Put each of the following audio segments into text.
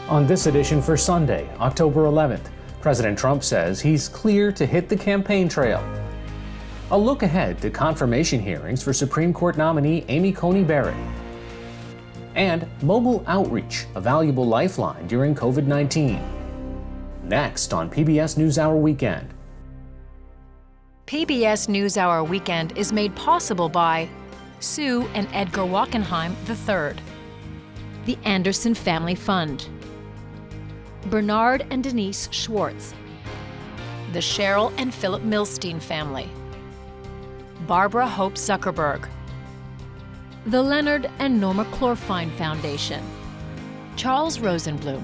On this edition for Sunday, October 11th, President Trump says he's clear to hit the campaign trail. A look ahead to confirmation hearings for Supreme Court nominee Amy Coney Barrett. And mobile outreach, a valuable lifeline during COVID-19. Next on PBS NewsHour Weekend. PBS NewsHour Weekend is made possible by Sue and Edgar Wachenheim III, the Anderson Family Fund, Bernard and Denise Schwartz, the Cheryl and Philip Milstein family, Barbara Hope Zuckerberg, the Leonard and Norma Chlorfine Foundation, Charles Rosenblum.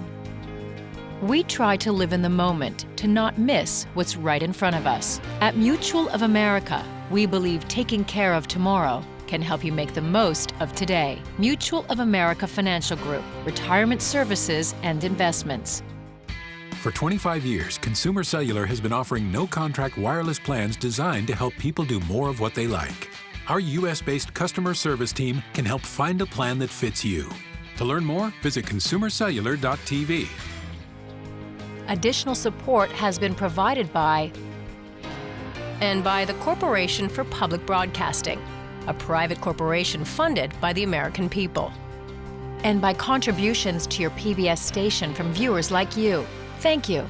We try to live in the moment to not miss what's right in front of us. At Mutual of America, we believe taking care of tomorrow can help you make the most of today. Mutual of America Financial Group, retirement services and investments. For 25 years, Consumer Cellular has been offering no-contract wireless plans designed to help people do more of what they like. Our U.S.-based customer service team can help find a plan that fits you. To learn more, visit consumercellular.tv. Additional support has been provided by the Corporation for Public Broadcasting, a private corporation funded by the American people, and by contributions to your PBS station from viewers like you. Thank you.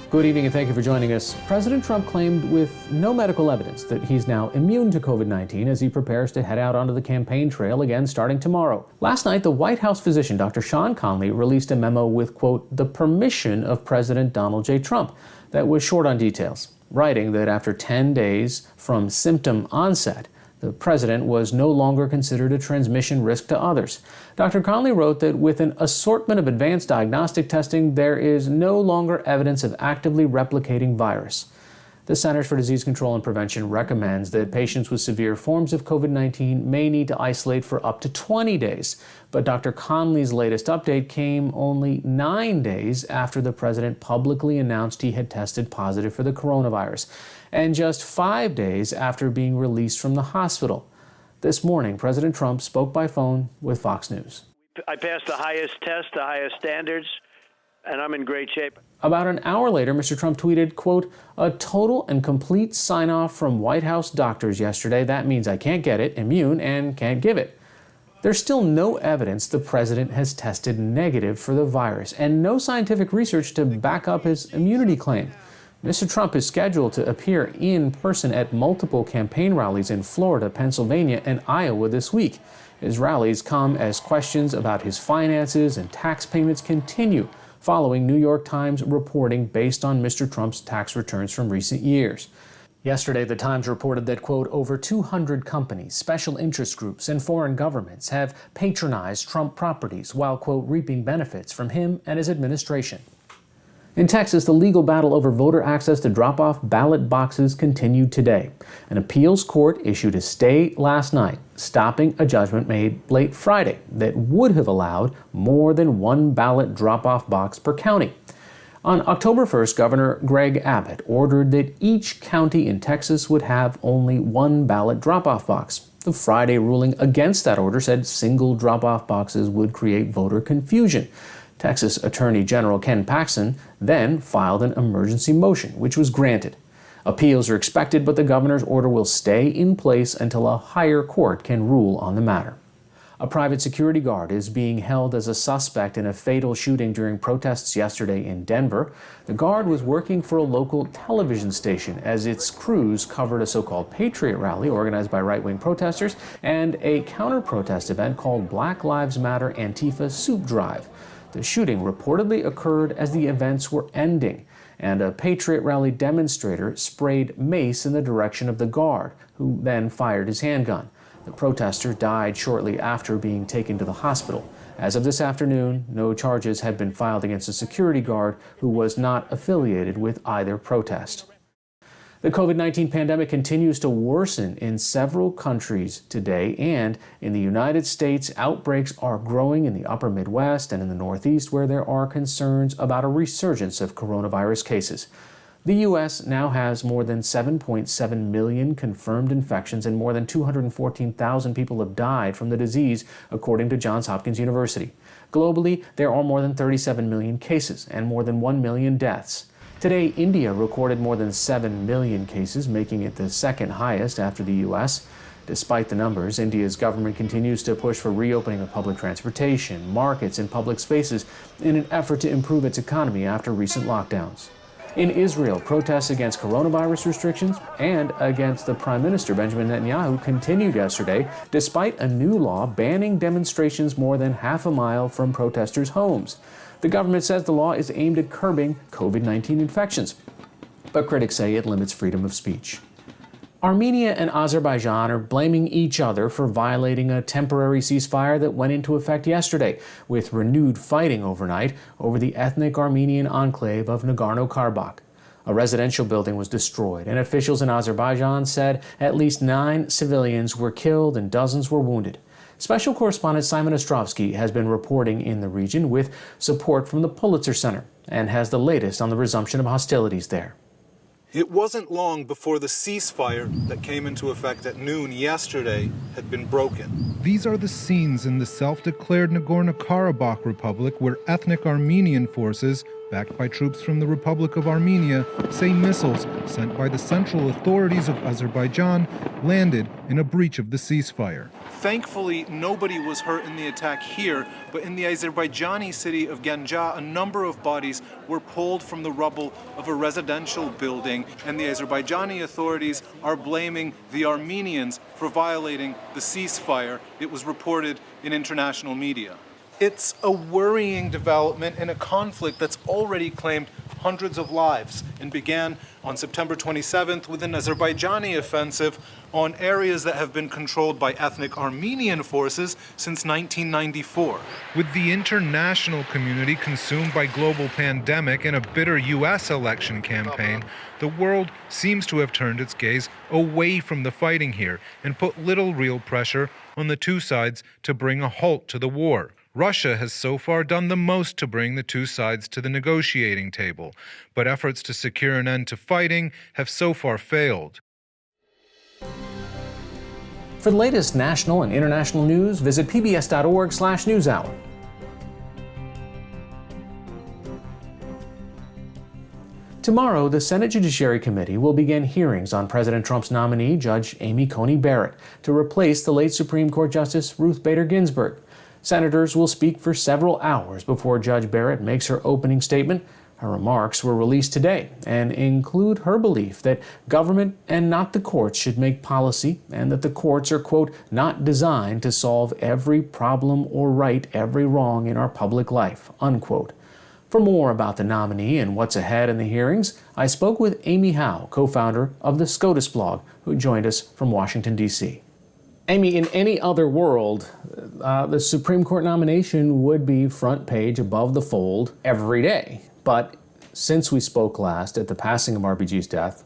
Good evening and thank you for joining us. President Trump claimed with no medical evidence that he's now immune to COVID-19 as he prepares to head out onto the campaign trail again starting tomorrow. Last night, the White House physician, Dr. Sean Conley, released a memo with, quote, the permission of President Donald J. Trump that was short on details, writing that after 10 days from symptom onset, the president was no longer considered a transmission risk to others. Dr. Conley wrote that with an assortment of advanced diagnostic testing, there is no longer evidence of actively replicating virus. The Centers for Disease Control and Prevention recommends that patients with severe forms of COVID-19 may need to isolate for up to 20 days. But Dr. Conley's latest update came only 9 days after the president publicly announced he had tested positive for the coronavirus, and just 5 days after being released from the hospital. This morning, President Trump spoke by phone with Fox News. I passed the highest test, the highest standards, and I'm in great shape. About an hour later, Mr. Trump tweeted, quote, a total and complete sign-off from White House doctors yesterday. That means I can't get it, immune, and can't give it. There's still no evidence the president has tested negative for the virus, and no scientific research to back up his immunity claim. Mr. Trump is scheduled to appear in person at multiple campaign rallies in Florida, Pennsylvania, and Iowa this week. His rallies come as questions about his finances and tax payments continue, following New York Times reporting based on Mr. Trump's tax returns from recent years. Yesterday, the Times reported that, quote, over 200 companies, special interest groups, and foreign governments have patronized Trump properties while, quote, reaping benefits from him and his administration. In Texas, the legal battle over voter access to drop-off ballot boxes continued today. An appeals court issued a stay last night, stopping a judgment made late Friday that would have allowed more than one ballot drop-off box per county. On October 1st, Governor Greg Abbott ordered that each county in Texas would have only one ballot drop-off box. The Friday ruling against that order said single drop-off boxes would create voter confusion. Texas Attorney General Ken Paxton then filed an emergency motion, which was granted. Appeals are expected, but the governor's order will stay in place until a higher court can rule on the matter. A private security guard is being held as a suspect in a fatal shooting during protests yesterday in Denver. The guard was working for a local television station as its crews covered a so-called Patriot rally organized by right-wing protesters and a counter-protest event called Black Lives Matter Antifa Soup Drive. The shooting reportedly occurred as the events were ending, and a Patriot rally demonstrator sprayed mace in the direction of the guard, who then fired his handgun. The protester died shortly after being taken to the hospital. As of this afternoon, no charges have been filed against a security guard who was not affiliated with either protest. The COVID-19 pandemic continues to worsen in several countries today, and in the United States, outbreaks are growing in the upper Midwest and in the Northeast, where there are concerns about a resurgence of coronavirus cases. The U.S. now has more than 7.7 million confirmed infections and more than 214,000 people have died from the disease, according to Johns Hopkins University. Globally, there are more than 37 million cases and more than 1 million deaths. Today, India recorded more than 7 million cases, making it the second highest after the U.S. Despite the numbers, India's government continues to push for reopening of public transportation, markets, and public spaces in an effort to improve its economy after recent lockdowns. In Israel, protests against coronavirus restrictions and against the Prime Minister Benjamin Netanyahu continued yesterday, despite a new law banning demonstrations more than half a mile from protesters' homes. The government says the law is aimed at curbing COVID-19 infections, but critics say it limits freedom of speech. Armenia and Azerbaijan are blaming each other for violating a temporary ceasefire that went into effect yesterday, with renewed fighting overnight over the ethnic Armenian enclave of Nagorno-Karabakh. A residential building was destroyed, and officials in Azerbaijan said at least 9 civilians were killed and dozens were wounded. Special correspondent Simon Ostrovsky has been reporting in the region with support from the Pulitzer Center and has the latest on the resumption of hostilities there. It wasn't long before the ceasefire that came into effect at noon yesterday had been broken. These are the scenes in the self-declared Nagorno-Karabakh Republic where ethnic Armenian forces, backed by troops from the Republic of Armenia, say missiles sent by the central authorities of Azerbaijan landed in a breach of the ceasefire. Thankfully, nobody was hurt in the attack here, but in the Azerbaijani city of Ganja, a number of bodies were pulled from the rubble of a residential building, and the Azerbaijani authorities are blaming the Armenians for violating the ceasefire. It was reported in international media. It's a worrying development in a conflict that's already claimed hundreds of lives and began on September 27th with an Azerbaijani offensive on areas that have been controlled by ethnic Armenian forces since 1994. With the international community consumed by global pandemic and a bitter U.S. election campaign, the world seems to have turned its gaze away from the fighting here and put little real pressure on the two sides to bring a halt to the war. Russia has so far done the most to bring the two sides to the negotiating table, but efforts to secure an end to fighting have so far failed. For the latest national and international news, visit pbs.org/newshour. Tomorrow, the Senate Judiciary Committee will begin hearings on President Trump's nominee, Judge Amy Coney Barrett, to replace the late Supreme Court Justice Ruth Bader Ginsburg. Senators will speak for several hours before Judge Barrett makes her opening statement. Her remarks were released today and include her belief that government and not the courts should make policy and that the courts are, quote, not designed to solve every problem or right every wrong in our public life, unquote. For more about the nominee and what's ahead in the hearings, I spoke with Amy Howe, co-founder of the SCOTUS blog, who joined us from Washington, D.C. Amy, in any other world, the Supreme Court nomination would be front page above the fold every day. But since we spoke last at the passing of RBG's death,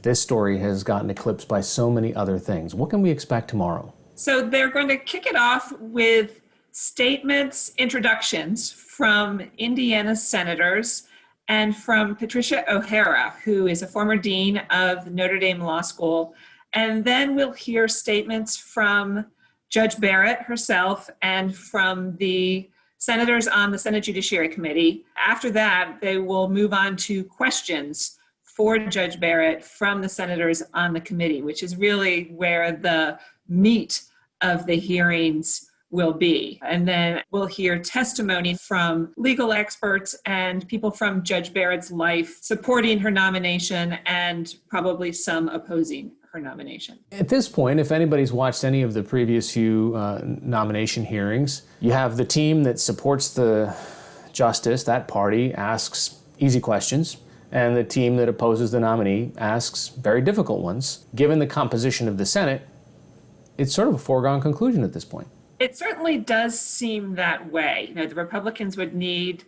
this story has gotten eclipsed by so many other things. What can we expect tomorrow? So they're going to kick it off with statements, introductions from Indiana senators and from Patricia O'Hara, who is a former dean of Notre Dame Law School. And then we'll hear statements from Judge Barrett herself and from the senators on the Senate Judiciary Committee. After that, they will move on to questions for Judge Barrett from the senators on the committee, which is really where the meat of the hearings will be. And then we'll hear testimony from legal experts and people from Judge Barrett's life supporting her nomination and probably some opposing her nomination. At this point, if anybody's watched any of the previous few nomination hearings, you have the team that supports the justice, that party, asks easy questions, and the team that opposes the nominee asks very difficult ones. Given the composition of the Senate, it's sort of a foregone conclusion at this point. It certainly does seem that way. You know, the Republicans would need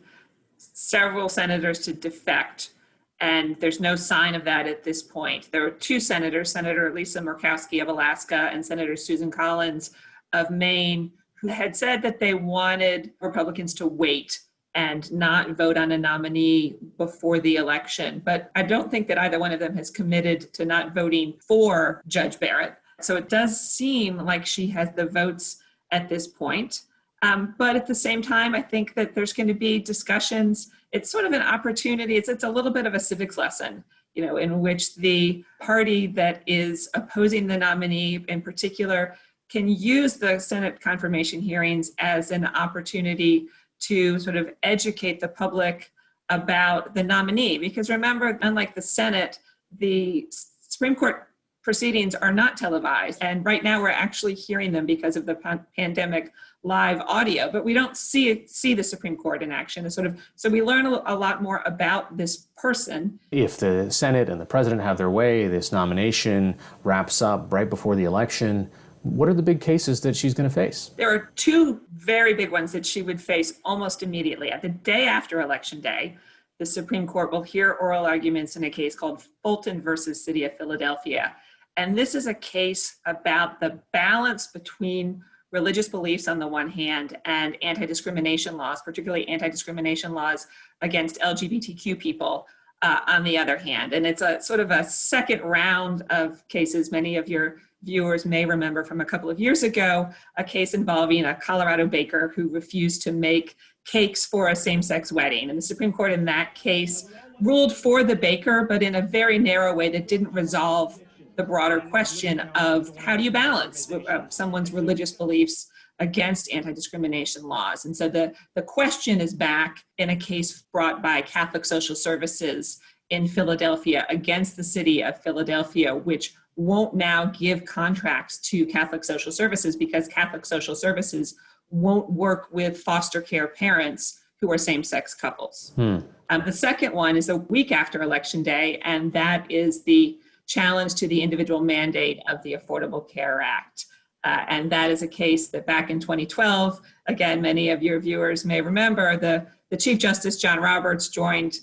several senators to defect, and there's no sign of that at this point. There are two senators, Senator Lisa Murkowski of Alaska and Senator Susan Collins of Maine, who had said that they wanted Republicans to wait and not vote on a nominee before the election. But I don't think that either one of them has committed to not voting for Judge Barrett. So it does seem like she has the votes at this point. But at the same time, I think that there's going to be discussions. It's sort of an opportunity. It's a little bit of a civics lesson, in which the party that is opposing the nominee in particular can use the Senate confirmation hearings as an opportunity to sort of educate the public about the nominee. Because remember, unlike the Senate, the Supreme Court proceedings are not televised. And right now we're actually hearing them because of the pandemic live audio, but we don't see the Supreme Court in action. So we learn a lot more about this person. If the Senate and the president have their way, this nomination wraps up right before the election, what are the big cases that she's going to face? There are two very big ones that she would face almost immediately. At the day after Election Day, the Supreme Court will hear oral arguments in a case called Fulton versus City of Philadelphia. And this is a case about the balance between religious beliefs on the one hand and anti-discrimination laws, particularly anti-discrimination laws against LGBTQ people on the other hand. And it's a sort of a second round of cases. Many of your viewers may remember from a couple of years ago, a case involving a Colorado baker who refused to make cakes for a same-sex wedding. And the Supreme Court in that case ruled for the baker, but in a very narrow way that didn't resolve the broader question of how do you balance someone's religious beliefs against anti-discrimination laws. And so the question is back in a case brought by Catholic Social Services in Philadelphia against the city of Philadelphia, which won't now give contracts to Catholic Social Services because Catholic Social Services won't work with foster care parents who are same-sex couples. The second one is a week after Election Day, and that is the challenge to the individual mandate of the Affordable Care Act. And that is a case that back in 2012, again, many of your viewers may remember, the Chief Justice John Roberts joined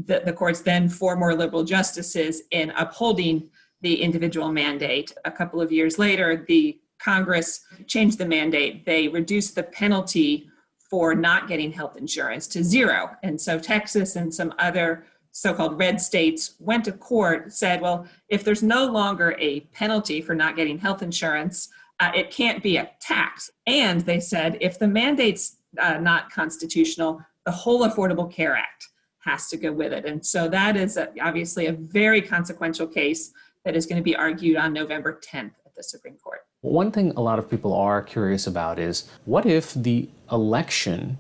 the court's then four more liberal justices in upholding the individual mandate. A couple of years later, the Congress changed the mandate. They reduced the penalty for not getting health insurance to zero. And so Texas and some other so-called red states went to court, said, well, if there's no longer a penalty for not getting health insurance, it can't be a tax. And they said, if the mandate's not constitutional, the whole Affordable Care Act has to go with it. And so that is obviously a very consequential case that is going to be argued on November 10th at the Supreme Court. One thing a lot of people are curious about is, what if the election,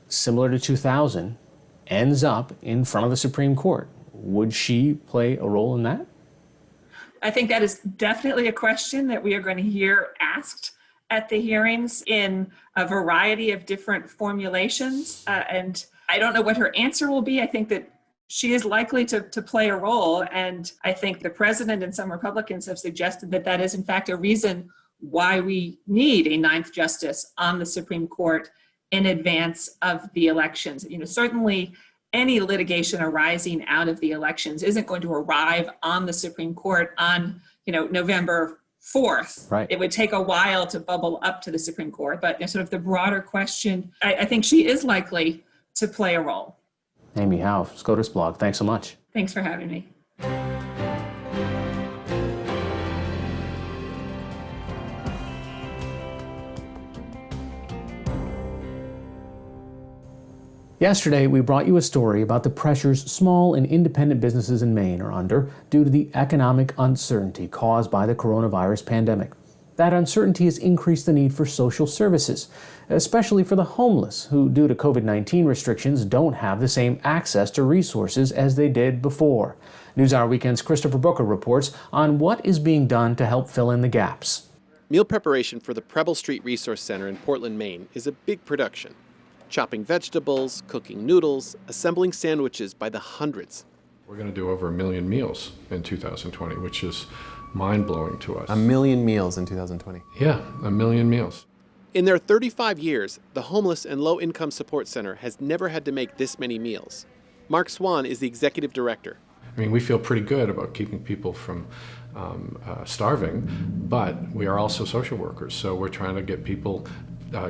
similar to 2000, ends up in front of the Supreme Court? Would she play a role in that? I think that is definitely a question that we are going to hear asked at the hearings in a variety of different formulations. And I don't know what her answer will be. I think that she is likely to play a role. And I think the president and some Republicans have suggested that that is in fact a reason why we need a ninth justice on the Supreme Court in advance of the elections. Certainly any litigation arising out of the elections isn't going to arrive on the Supreme Court on, November 4th. Right. It would take a while to bubble up to the Supreme Court, but sort of the broader question, I think she is likely to play a role. Amy Howe, SCOTUS Blog, thanks so much. Thanks for having me. Yesterday, we brought you a story about the pressures small and independent businesses in Maine are under due to the economic uncertainty caused by the coronavirus pandemic. That uncertainty has increased the need for social services, especially for the homeless who, due to COVID-19 restrictions, don't have the same access to resources as they did before. NewsHour Weekend's Christopher Booker reports on what is being done to help fill in the gaps. Meal preparation for the Preble Street Resource Center in Portland, Maine is a big production. Chopping vegetables, cooking noodles, assembling sandwiches by the hundreds. We're going to do over 1 million meals in 2020, which is mind-blowing to us. 1 million meals in 2020. Yeah, 1 million meals. In their 35 years, the Homeless and Low Income Support Center has never had to make this many meals. Mark Swan is the executive director. I mean, we feel pretty good about keeping people from starving, but we are also social workers, so we're trying to get people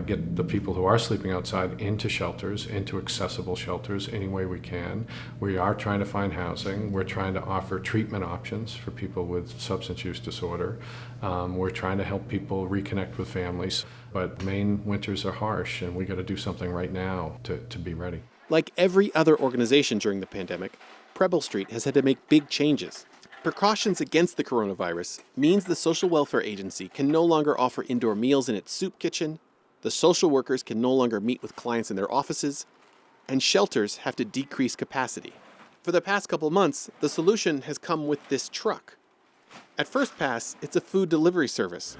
get the people who are sleeping outside into shelters, into accessible shelters any way we can. We are trying to find housing. We're trying to offer treatment options for people with substance use disorder. We're trying to help people reconnect with families. But Maine winters are harsh, and we got to do something right now to be ready. Like every other organization during the pandemic, Preble Street has had to make big changes. Precautions against the coronavirus means the Social Welfare Agency can no longer offer indoor meals in its soup kitchen, the social workers can no longer meet with clients in their offices, and shelters have to decrease capacity. For the past couple months, the solution has come with this truck. At first pass, it's a food delivery service,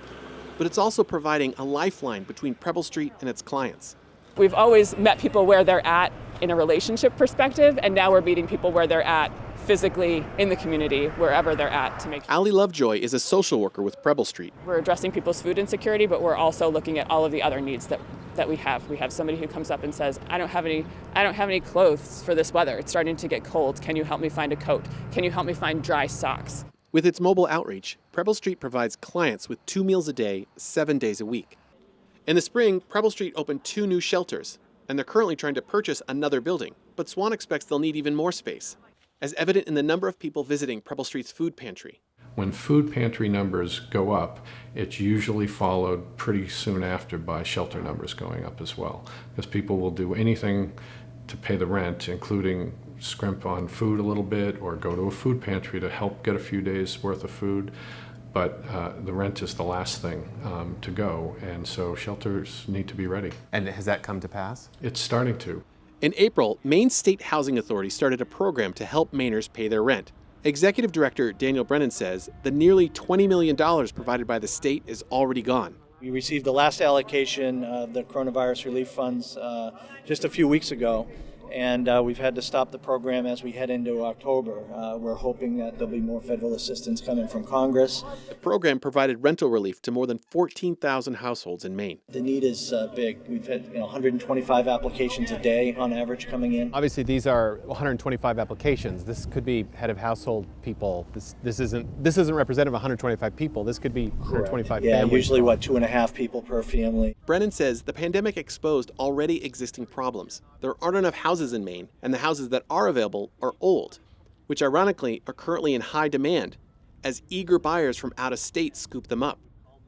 but it's also providing a lifeline between Preble Street and its clients. We've always met people where they're at in a relationship perspective, and now we're meeting people where they're at physically in the community, wherever they're at to make. Ali Lovejoy is a social worker with Preble Street. We're addressing people's food insecurity, but we're also looking at all of the other needs that we have. We have somebody who comes up and says, I don't have any clothes for this weather. It's starting to get cold. Can you help me find a coat? Can you help me find dry socks? With its mobile outreach, Preble Street provides clients with 2 meals a day, 7 days a week. In the spring, Preble Street opened 2 new shelters, and they're currently trying to purchase another building, but Swan expects they'll need even more space, as evident in the number of people visiting Preble Street's food pantry. When food pantry numbers go up, it's usually followed pretty soon after by shelter numbers going up as well, because people will do anything to pay the rent, including scrimp on food a little bit or go to a food pantry to help get a few days worth of food. But the rent is the last thing to go, and so shelters need to be ready. And has that come to pass? It's starting to. In April, Maine State Housing Authority started a program to help Mainers pay their rent. Executive Director Daniel Brennan says the nearly $20 million provided by the state is already gone. We received the last allocation of the coronavirus relief funds just a few weeks ago, and we've had to stop the program as we head into October. We're hoping that there'll be more federal assistance coming from Congress. The program provided rental relief to more than 14,000 households in Maine. The need is big. We've had 125 applications a day on average coming in. Obviously, these are 125 applications. This could be head of household people. This isn't representative of 125 people. This could be 125 yeah, families. Usually 2.5 people per family. Brennan says the pandemic exposed already existing problems. There aren't enough houses in Maine, and the houses that are available are old, which ironically are currently in high demand as eager buyers from out of state scoop them up,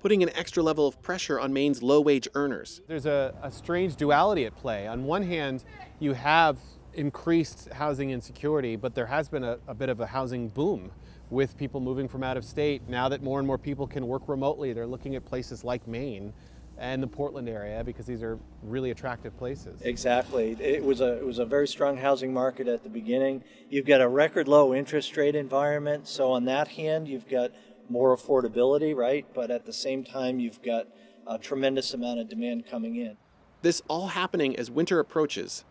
putting an extra level of pressure on Maine's low-wage earners. There's a strange duality at play. On one hand, you have increased housing insecurity, but there has been a bit of a housing boom with people moving from out of state. Now that more and more people can work remotely, they're looking at places like Maine and the Portland area because these are really attractive places. Exactly. It was a very strong housing market at the beginning. You've got a record low interest rate environment, so on that hand you've got more affordability, right? But at the same time you've got a tremendous amount of demand coming in. This all happening as winter approaches.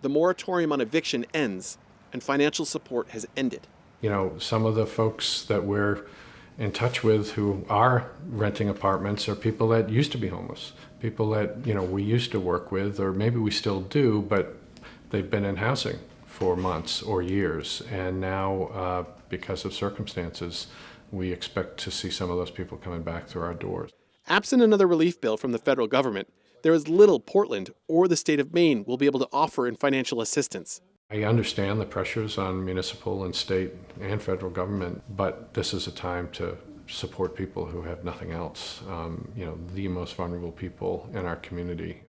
The moratorium on eviction ends and financial support has ended. You know, some of the folks that we're in touch with who are renting apartments are people that used to be homeless, people that, we used to work with, or maybe we still do, but they've been in housing for months or years. And now, because of circumstances, we expect to see some of those people coming back through our doors. Absent another relief bill from the federal government, there is little Portland or the state of Maine will be able to offer in financial assistance. I understand the pressures on municipal and state and federal government, but this is a time to support people who have nothing else, the most vulnerable people in our community.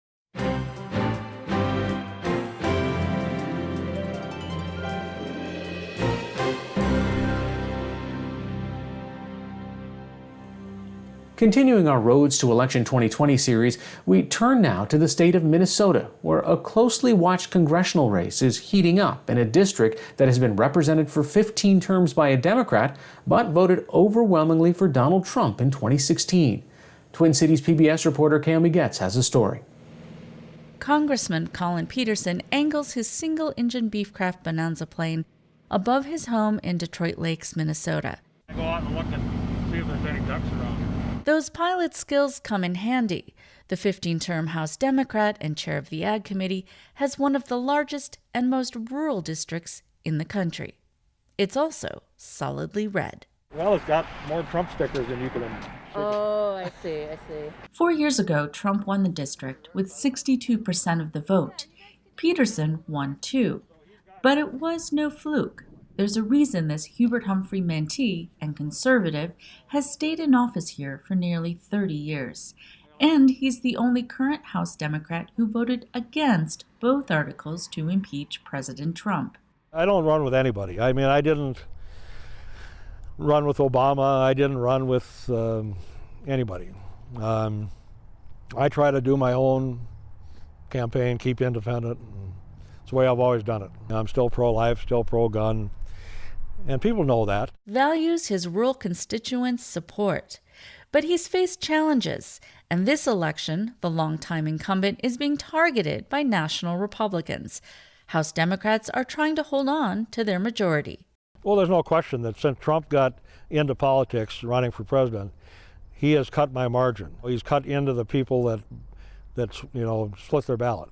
Continuing our Roads to Election 2020 series, we turn now to the state of Minnesota, where a closely watched congressional race is heating up in a district that has been represented for 15 terms by a Democrat, but voted overwhelmingly for Donald Trump in 2016. Twin Cities PBS reporter Kaomi Getz has a story. Congressman Colin Peterson angles his single-engine Beechcraft Bonanza plane above his home in Detroit Lakes, Minnesota. I go out and look and see if there's any ducks around. Those pilot skills come in handy. The 15-term House Democrat and chair of the Ag Committee has one of the largest and most rural districts in the country. It's also solidly red. Well, it's got more Trump stickers than you can Oh, I see. 4 years ago, Trump won the district with 62% of the vote. Peterson won too. But it was no fluke. There's a reason this Hubert Humphrey mentee and conservative has stayed in office here for nearly 30 years. And he's the only current House Democrat who voted against both articles to impeach President Trump. I don't run with anybody. I mean, I didn't run with Obama. I didn't run with anybody. I try to do my own campaign, keep independent. It's the way I've always done it. I'm still pro-life, still pro-gun, and people know that. Values his rural constituents support. But he's faced challenges, and this election, the longtime incumbent is being targeted by national Republicans. House Democrats are trying to hold on to their majority. Well, there's no question that since Trump got into politics running for president, he has cut my margin. He's cut into the people that split their ballot.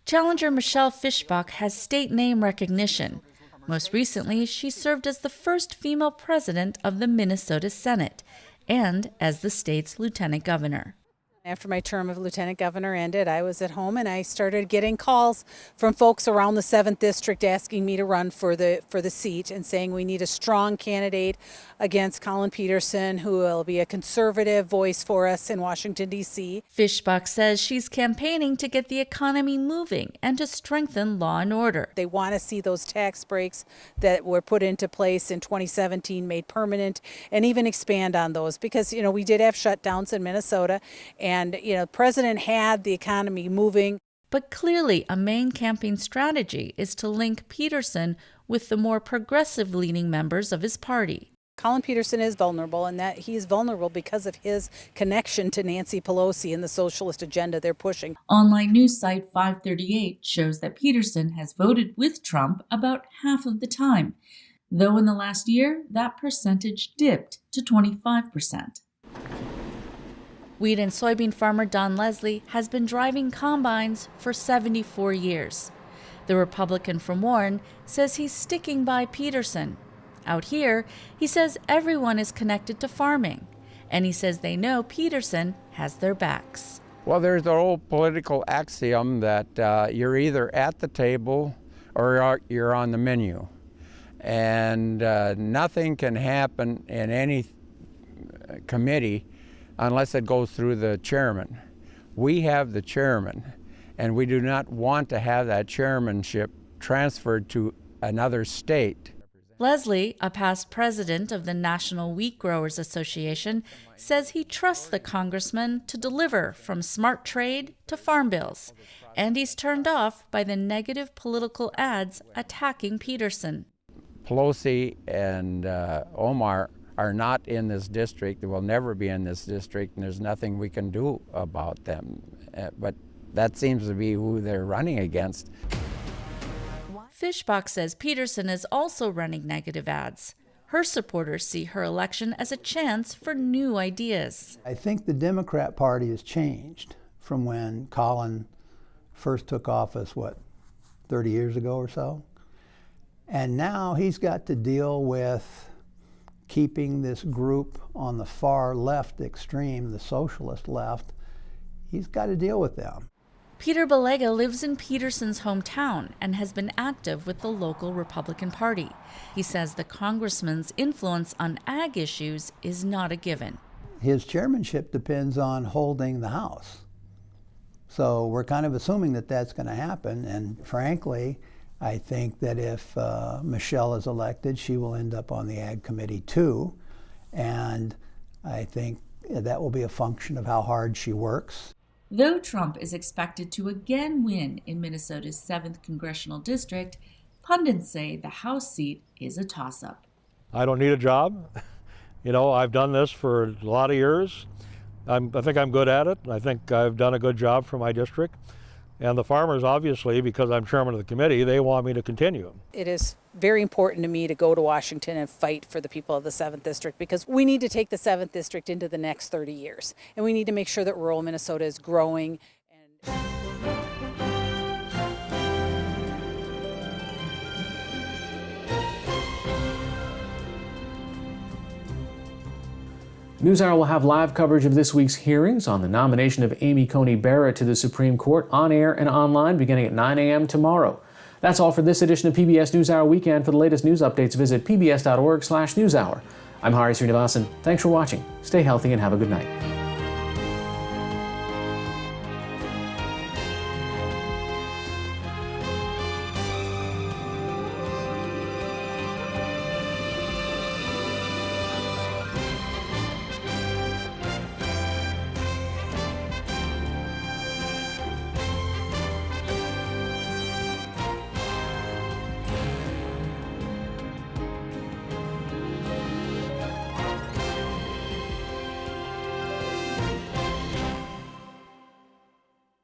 Challenger Michelle Fischbach has state name recognition. Most recently, she served as the first female president of the Minnesota Senate and as the state's lieutenant governor. After my term of lieutenant governor ended, I was at home and I started getting calls from folks around the 7th District asking me to run for the seat and saying we need a strong candidate against Collin Peterson, who will be a conservative voice for us in Washington, D.C. Fischbach says she's campaigning to get the economy moving and to strengthen law and order. They want to see those tax breaks that were put into place in 2017 made permanent and even expand on those because, we did have shutdowns in Minnesota. And, the president had the economy moving. But clearly, a main campaign strategy is to link Peterson with the more progressive-leaning members of his party. Collin Peterson is vulnerable, and that he is vulnerable because of his connection to Nancy Pelosi and the socialist agenda they're pushing. Online news site 538 shows that Peterson has voted with Trump about half of the time, though in the last year, that percentage dipped to 25%. Wheat and soybean farmer Don Leslie has been driving combines for 74 years. The Republican from Warren says he's sticking by Peterson. Out here, he says everyone is connected to farming, and he says they know Peterson has their backs. Well, there's the old political axiom that you're either at the table or you're on the menu. And nothing can happen in any committee unless it goes through the chairman. We have the chairman, and we do not want to have that chairmanship transferred to another state. Leslie, a past president of the National Wheat Growers Association, says he trusts the congressman to deliver from smart trade to farm bills, and he's turned off by the negative political ads attacking Peterson. Pelosi and Omar are not in this district. They will never be in this district, and there's nothing we can do about them. But that seems to be who they're running against. Fischbach says Peterson is also running negative ads. Her supporters see her election as a chance for new ideas. I think the Democrat Party has changed from when Collin first took office, 30 years ago or so? And now he's got to deal with keeping this group on the far left extreme, the socialist left. He's got to deal with them. Peter Belega lives in Peterson's hometown and has been active with the local Republican Party. He says the congressman's influence on ag issues is not a given. His chairmanship depends on holding the House. So we're kind of assuming that that's going to happen, and frankly, I think that if Michelle is elected, she will end up on the Ag Committee too, and I think that will be a function of how hard she works. Though Trump is expected to again win in Minnesota's 7th congressional district, pundits say the House seat is a toss-up. I don't need a job. I've done this for a lot of years. I think I'm good at it. I think I've done a good job for my district. And the farmers, obviously, because I'm chairman of the committee, they want me to continue. It is very important to me to go to Washington and fight for the people of the 7th District because we need to take the 7th District into the next 30 years. And we need to make sure that rural Minnesota is growing. NewsHour will have live coverage of this week's hearings on the nomination of Amy Coney Barrett to the Supreme Court on air and online beginning at 9 a.m. tomorrow. That's all for this edition of PBS NewsHour Weekend. For the latest news updates, visit pbs.org/newshour. I'm Hari Srinivasan. Thanks for watching. Stay healthy and have a good night.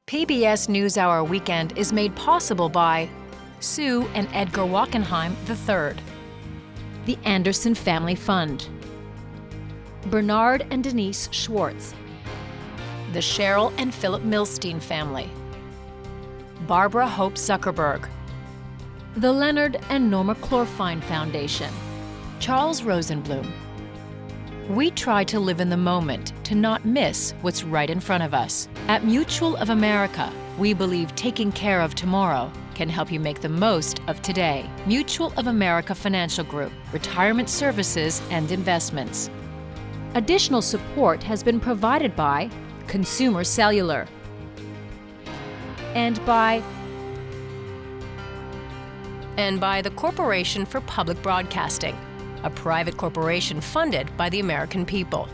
PBS NewsHour Weekend is made possible by Sue and Edgar Wachenheim III, the Anderson Family Fund, Bernard and Denise Schwartz, the Cheryl and Philip Milstein family, Barbara Hope Zuckerberg, the Leonard and Norma Chlorfine Foundation, Charles Rosenblum. We try to live in the moment to not miss what's right in front of us. At Mutual of America, we believe taking care of tomorrow can help you make the most of today. Mutual of America Financial Group, retirement services and investments. Additional support has been provided by Consumer Cellular and by the Corporation for Public Broadcasting, a private corporation funded by the American people,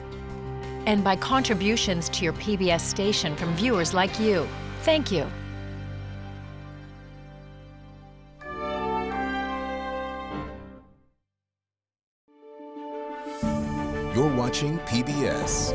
and by contributions to your PBS station from viewers like you. Thank you. You're watching PBS.